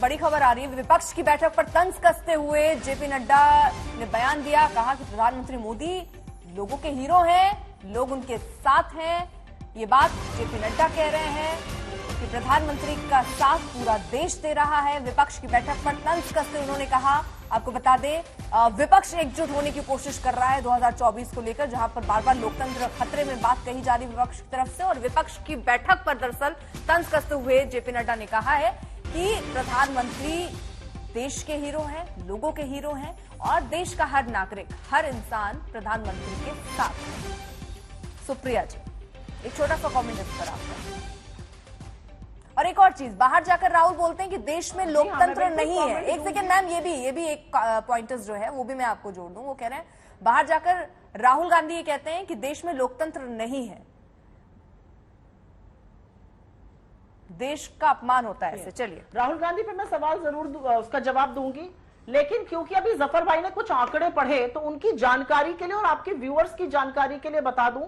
बड़ी खबर आ रही है। विपक्ष की बैठक पर तंज कसते हुए जेपी नड्डा ने बयान दिया, कहा कि प्रधानमंत्री मोदी लोगों के हीरो हैं, लोग उनके साथ हैं। ये बात जेपी नड्डा कह रहे हैं कि प्रधानमंत्री का साथ पूरा देश दे रहा है। विपक्ष की बैठक पर तंज कसते उन्होंने कहा, आपको बता दें, विपक्ष एकजुट होने की कोशिश कर रहा है 2024 को लेकर, जहां पर बार बार लोकतंत्र खतरे में बात कही जा रही विपक्ष की तरफ से। और विपक्ष की बैठक पर दरअसल तंज कसते हुए जेपी नड्डा ने कहा है कि प्रधानमंत्री देश के हीरो हैं, लोगों के हीरो हैं और देश का हर नागरिक, हर इंसान प्रधानमंत्री के साथ है। सुप्रिया जी, एक छोटा सा कमेंट इस पर आपका। और एक और चीज, बाहर जाकर राहुल बोलते हैं कि देश में लोकतंत्र नहीं है। एक सेकेंड मैम, ये भी एक पॉइंटर्स जो है वो भी मैं आपको जोड़ दूं। वो कह रहे हैं बाहर जाकर राहुल गांधी ये कहते हैं कि देश में लोकतंत्र नहीं है, देश का अपमान होता है ऐसे। चलिए, राहुल गांधी पे मैं सवाल जरूर उसका जवाब दूंगी, लेकिन क्योंकि अभी जफर भाई ने कुछ आंकड़े पढ़े तो उनकी जानकारी के लिए और आपके व्यूअर्स की जानकारी के लिए बता दूं,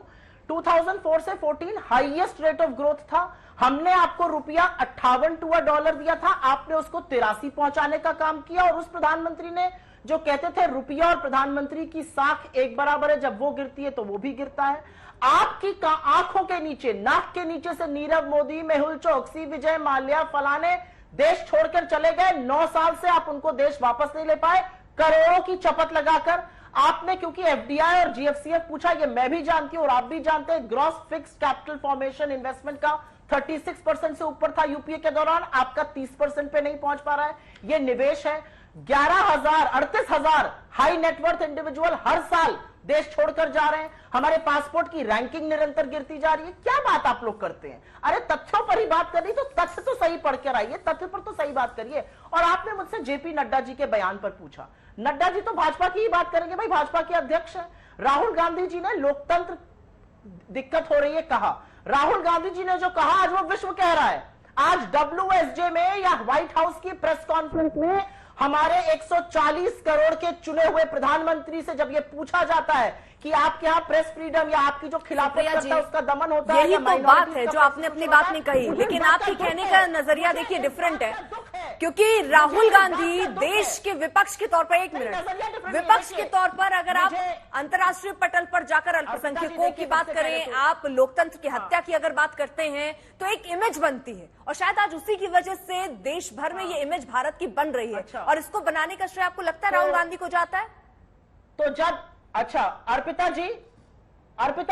2004 से 14 हाईएस्ट रेट ऑफ ग्रोथ था। हमने आपको रुपया 58 डॉलर दिया था, आपने उसको 83 पहुंचाने का काम किया। और उस प्रधानमंत्री ने जो कहते थे रुपया और प्रधानमंत्री की साख एक बराबर है, जब वो गिरती है तो वो भी गिरता है। आपकी आंखों के नीचे, नाक के नीचे से नीरव मोदी, मेहुल चौकसी, विजय माल्या, फलाने देश छोड़कर चले गए। 9 साल से आप उनको देश वापस नहीं ले पाए, करोड़ों की चपत लगाकर। आपने क्योंकि एफडीआई और जीएफसीएफ पूछा, ये मैं भी जानती हूं और आप भी जानते हैं, gross fixed capital formation investment का 36% से ऊपर था यूपीए के दौरान, आपका 30% पे नहीं पहुंच पा रहा है। ये निवेश है। 38,000 हाई नेटवर्थ इंडिविजुअल हर साल देश छोड़कर जा रहे हैं। हमारे पासपोर्ट की रैंकिंग निरंतर गिरती जा रही है। क्या बात आप लोग करते हैं? अरे तथ्यों पर ही बात करनी तो तथ्य तो सही पढ़ कर आइए, तथ्य पर तो सही बात करिए। और आपने मुझसे जेपी नड्डा जी के बयान पर पूछा, नड्डा जी तो भाजपा की ही बात करेंगे, भाई भाजपा के अध्यक्ष हैं। राहुल गांधी जी ने लोकतंत्र दिक्कत हो रही है कहा। राहुल गांधी जी ने जो कहा आज वो विश्व कह रहा है। आज WSJ में या व्हाइट हाउस की प्रेस कॉन्फ्रेंस में हमारे 140 करोड़ के चुने हुए प्रधानमंत्री से जब ये पूछा जाता है कि आपके यहाँ प्रेस फ्रीडम या आपकी जो खिलाफत करता है उसका दमन होता है, यही तो बात है जो आपने अपनी बात में कही। लेकिन आपके कहने का नजरिया देखिए डिफरेंट है, क्योंकि राहुल गांधी देश के विपक्ष के तौर पर, एक मिनट, विपक्ष के तौर पर अगर आप अंतर्राष्ट्रीय पटल पर जाकर अल्पसंख्यकों की बात करें, आप लोकतंत्र की हत्या की अगर बात करते हैं तो एक इमेज बनती है। और शायद आज उसी की वजह से देश भर में ये इमेज भारत की बन रही है। और इसको बनाने का श्रेय आपको लगता है राहुल गांधी को जाता है? तो जब अच्छा, अर्पिता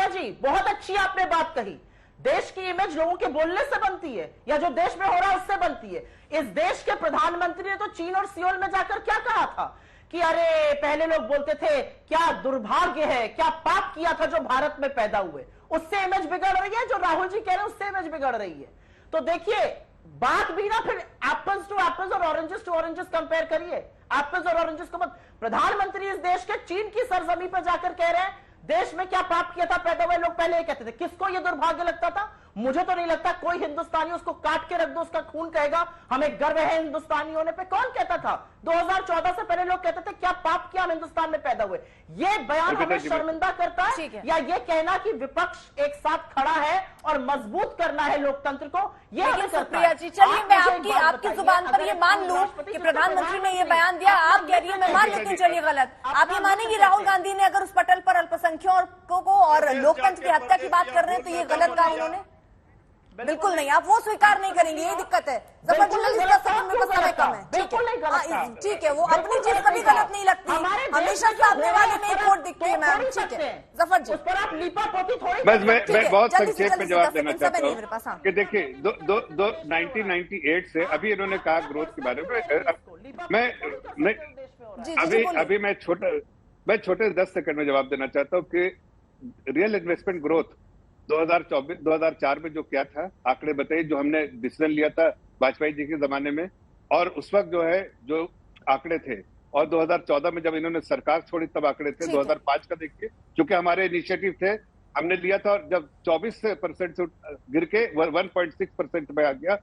जी बहुत अच्छी आपने बात कही। देश की इमेज लोगों के बोलने से बनती है या जो देश में हो रहा है उससे बनती है। इस देश के प्रधानमंत्री ने तो चीन और सियोल में जाकर क्या कहा था कि अरे पहले लोग बोलते थे क्या दुर्भाग्य है, क्या पाप किया था जो भारत में पैदा हुए। उससे इमेज बिगड़ रही है, जो राहुल जी कह रहे हैं उससे इमेज बिगड़ रही है। तो देखिए, बात भी ना फिर एप्पल्स टू एप्पल्स और ऑरेंजेस टू ऑरेंजेस कंपेयर करिए। एप्पल्स और ऑरेंजेस को मत। प्रधानमंत्री इस देश के चीन की सरजमी पर जाकर कह रहे हैं देश में क्या पाप किया था पैदा हुए लोग। पहले ये कहते थे। किसको ये दुर्भाग्य लगता था? मुझे तो नहीं लगता कोई हिंदुस्तानी उसको काट के रख दो, उसका खून कहेगा हमें गर्व है हिंदुस्तानी होने पे। कौन कहता था? 2014 से पहले लोग कहते थे क्या पाप किया हम हिंदुस्तान में पैदा हुए। ये बयान हमें शर्मिंदा करता है या ये कहना कि विपक्ष एक साथ खड़ा है और मजबूत करना है लोकतंत्र को, ये सुप्रिया जी, चलिए मैं आपकी जुबान पर ये मान लूं कि प्रधानमंत्री ने ये बयान दिया, आप कह रही है मैं मान लेती हूँ, चलिए गलत। आप ये मानेंगे राहुल गांधी ने अगर उस पटल पर अल्पसंख्यकों को और लोकतंत्र की हत्या की बात कर रहे हैं तो ये गलत कहा उन्होंने? बिल्कुल नहीं, आप वो स्वीकार नहीं करेंगे, ये दिक्कत है। समय कम है, ठीक है, वो अपनी चीज कभी गलत नहीं लगती, हमेशा सामने वाले में एक वोट दिखती है मैम। ठीक है जफर जी, बस मैं बहुत संक्षेप में जवाब देना चाहता हूँ कि देखिए 1998 से अभी इन्होंने कहा ग्रोथ के बारे में। अभी मैं छोटे 10 सेकंड में जवाब देना चाहता हूँ कि रियल इन्वेस्टमेंट ग्रोथ 2004 में जो किया था, आंकड़े बताइए, जो हमने डिसीजन लिया था वाजपेयी जी के जमाने में, और उस वक्त जो है जो आंकड़े थे, और 2014 में जब इन्होंने सरकार छोड़ी तब आंकड़े थे। 2005 का देखिए, क्योंकि हमारे इनिशिएटिव थे, हमने लिया था, और जब 24% से गिर के 1.6% में आ गया